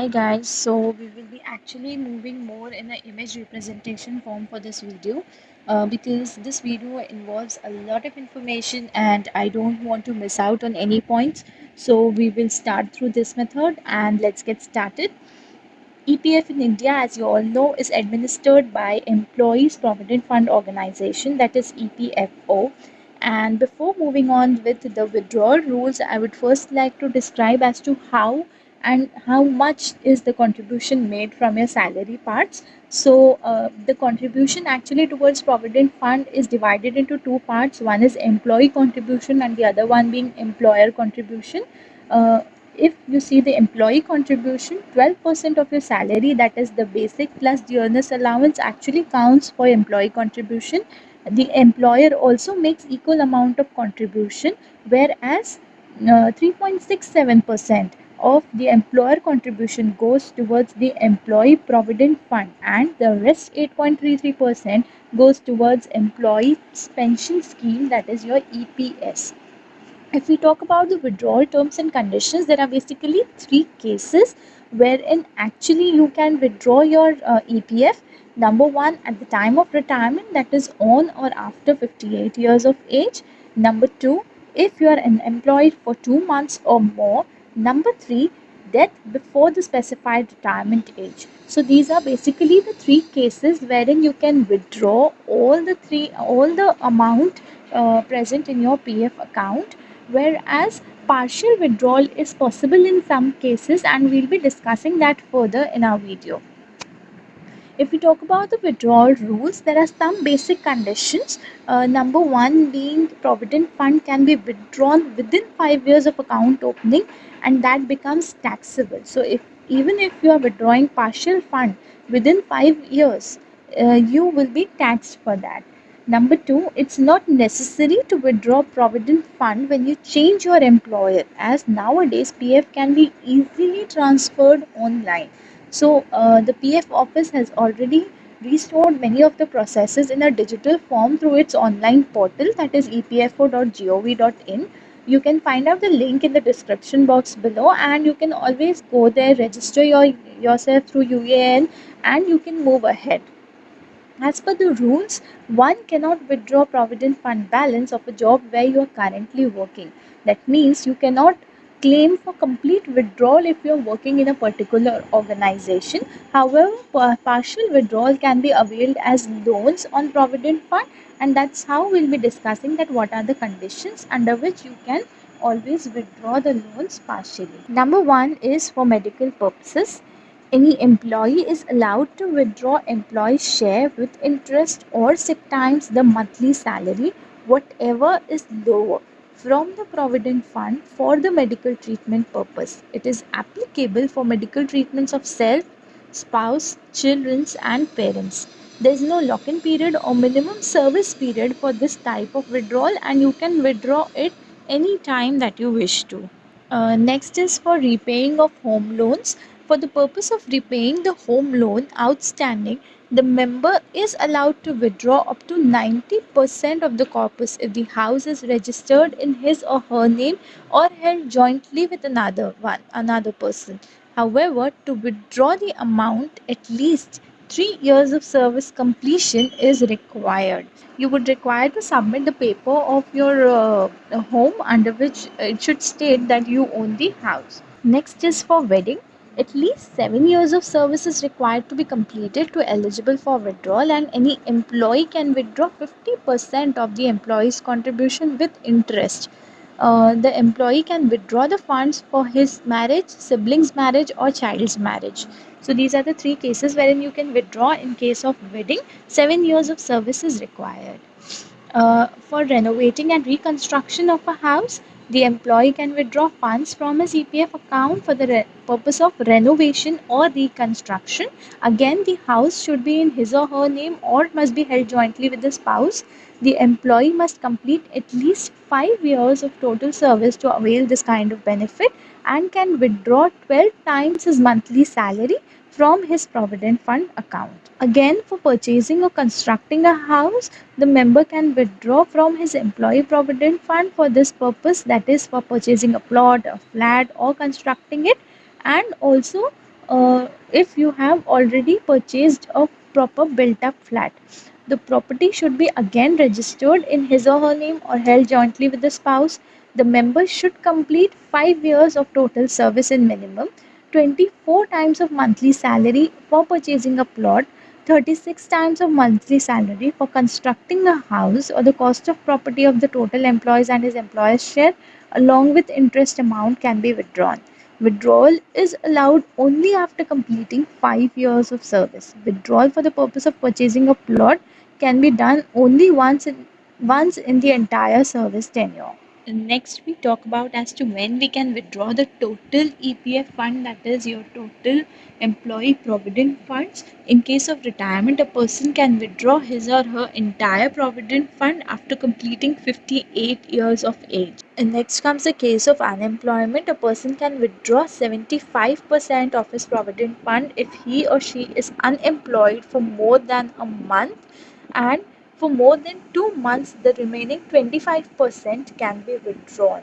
Hi guys, so we will be actually moving more in an image representation form for this video because this video involves a lot of information and I don't want to miss out on any points. So we will start through this method and let's get started. EPF in India, as you all know, is administered by Employees Provident Fund Organization, that is EPFO. And before moving on with the withdrawal rules, I would first like to describe as to how and how much is the contribution made from your salary parts. So the contribution actually towards Provident Fund is divided into two parts. One is employee contribution and the other one being employer contribution. Uh, if you see the employee contribution, 12% of your salary, that is the basic plus the earner's allowance, actually counts for employee contribution. The employer also makes equal amount of contribution, whereas 3.67% of the employer contribution goes towards the employee provident fund and the rest 8.33% goes towards employee's pension scheme, that is your EPS. If we talk about the withdrawal terms and conditions, there are basically three cases wherein actually you can withdraw your EPF. Number one, at the time of retirement, that is on or after 58 years of age. Number two, if you are unemployed for 2 months or more. Number three, death before the specified retirement age. So these are basically the three cases wherein you can withdraw all the amount present in your PF account, whereas partial withdrawal is possible in some cases, and we'll be discussing that further in our video. If we talk about the withdrawal rules, there are some basic conditions. Number one being Provident Fund can be withdrawn within 5 years of account opening and that becomes taxable. So even if you are withdrawing partial fund within 5 years, you will be taxed for that. Number two, it's not necessary to withdraw Provident Fund when you change your employer, as nowadays PF can be easily transferred online. So the PF office has already restored many of the processes in a digital form through its online portal, that is epfo.gov.in. You can find out the link in the description box below and you can always go there, register yourself through UAN and you can move ahead. As per the rules, one cannot withdraw Provident Fund balance of a job where you are currently working. That means you cannot claim for complete withdrawal if you are working in a particular organization. However, partial withdrawal can be availed as loans on Provident Fund, and that's how we'll be discussing that what are the conditions under which you can always withdraw the loans partially. Number one is for medical purposes. Any employee is allowed to withdraw employee share with interest or 6 times the monthly salary, whatever is lower, from the Provident Fund for the medical treatment purpose. It is applicable for medical treatments of self, spouse, children, and parents. There is no lock-in period or minimum service period for this type of withdrawal, and you can withdraw it any time that you wish to. Next is for repaying of home loans. For the purpose of repaying the home loan outstanding, the member is allowed to withdraw up to 90% of the corpus if the house is registered in his or her name or held jointly with another person. However, to withdraw the amount, at least 3 years of service completion is required. You would require to submit the paper of your home under which it should state that you own the house. Next is for wedding. At least 7 years of service is required to be completed to eligible for withdrawal, and any employee can withdraw 50% of the employee's contribution with interest. The employee can withdraw the funds for his marriage, siblings' marriage, or child's marriage. So these are the three cases wherein you can withdraw in case of wedding. 7 years of service is required. For renovating and reconstruction of a house, the employee can withdraw funds from his EPF account for the purpose of renovation or reconstruction. Again, the house should be in his or her name or must be held jointly with the spouse. The employee must complete at least 5 years of total service to avail this kind of benefit and can withdraw 12 times his monthly salary from his Provident Fund account. Again, for purchasing or constructing a house, the member can withdraw from his employee provident fund for this purpose, that is for purchasing a plot, a flat, or constructing it, and also if you have already purchased a proper built up flat. The property should be again registered in his or her name or held jointly with the spouse. The member should complete 5 years of total service in minimum, 24 times of monthly salary for purchasing a plot, 36 times of monthly salary for constructing a house, or the cost of property of the total employees and his employer's share along with interest amount can be withdrawn. Withdrawal is allowed only after completing 5 years of service. Withdrawal for the purpose of purchasing a plot can be done only once in the entire service tenure. Next, we talk about as to when we can withdraw the total EPF fund, that is your total employee provident funds. In case of retirement, a person can withdraw his or her entire provident fund after completing 58 years of age. And next comes the case of unemployment. A person can withdraw 75% of his provident fund if he or she is unemployed for more than a month, and for more than 2 months, the remaining 25% can be withdrawn.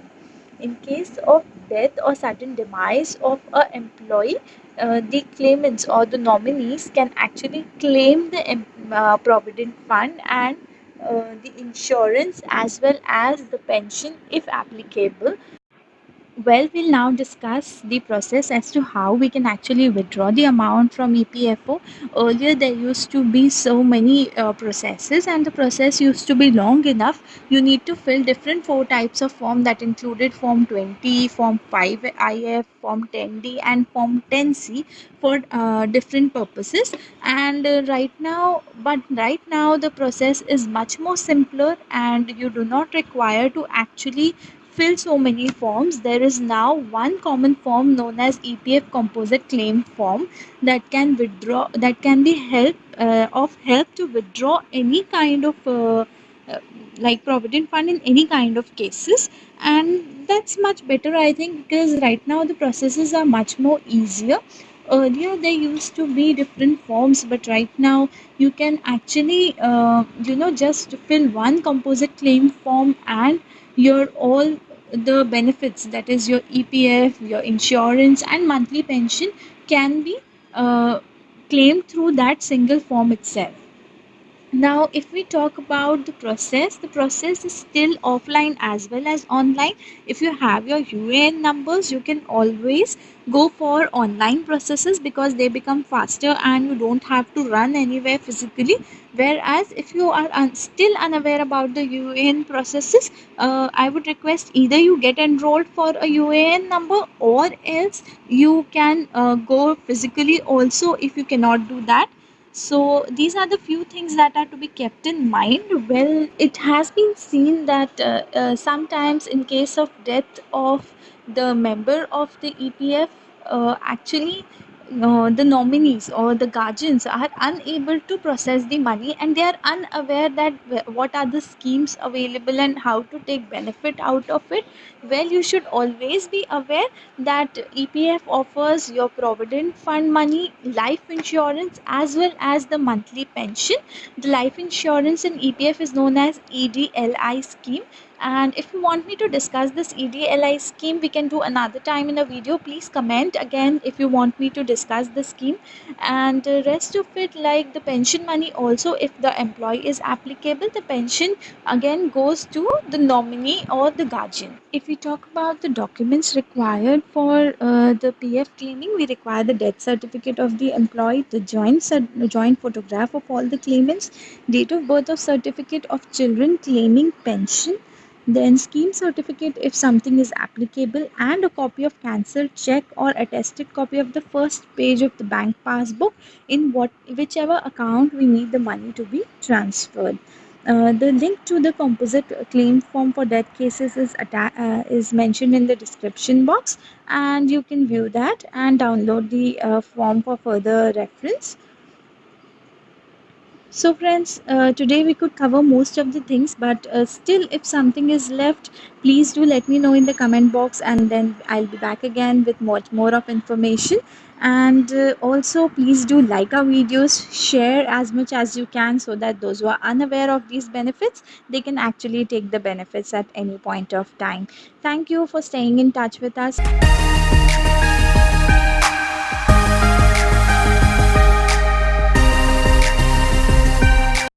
In case of death or sudden demise of an employee, the claimants or the nominees can actually claim the provident fund and the insurance as well as the pension if applicable. Well, we'll now discuss the process as to how we can actually withdraw the amount from EPFO. Earlier, there used to be so many processes, and the process used to be long enough. You need to fill different 4 types of form that included Form 20, Form 5IF, Form 10D, and Form 10C for different purposes. And right now, the process is much more simpler, and you do not require to actually fill so many forms. There is now one common form known as EPF Composite Claim Form that can be help to withdraw any kind of like provident fund in any kind of cases, and that's much better, I think, because right now the processes are much more easier. Earlier there used to be different forms, but right now you can actually just fill one composite claim form, and your all the benefits, that is your EPF, your insurance and monthly pension, can be uh, claimed through that single form itself. Now, if we talk about the process is still offline as well as online. If you have your UAN numbers, you can always go for online processes because they become faster and you don't have to run anywhere physically. Whereas, if you are still unaware about the UAN processes, I would request either you get enrolled for a UAN number, or else you can go physically also if you cannot do that. So these are the few things that are to be kept in mind. Well, it has been seen that sometimes in case of death of the member of the EPF, actually the nominees or the guardians are unable to process the money, and they are unaware that what are the schemes available and how to take benefit out of it. Well, you should always be aware that EPF offers your provident fund money, life insurance, as well as the monthly pension. The life insurance in EPF is known as EDLI scheme. And if you want me to discuss this EDLI scheme, we can do another time in a video. Please comment again if you want me to discuss the scheme. And the rest of it, like the pension money, also, if the employee is applicable, the pension again goes to the nominee or the guardian. If we talk about the documents required for the PF claiming, we require the death certificate of the employee, the joint photograph of all the claimants, date of birth of certificate of children claiming pension, then scheme certificate if something is applicable, and a copy of cancelled check or attested copy of the first page of the bank passbook in whichever account we need the money to be transferred. The link to the composite claim form for death cases is mentioned in the description box, and you can view that and download the form for further reference. So, friends, today we could cover most of the things, but still, if something is left, please do let me know in the comment box, and then I'll be back again with much more of information. And also, please do like our videos, share as much as you can, so that those who are unaware of these benefits, they can actually take the benefits at any point of time. Thank you for staying in touch with us.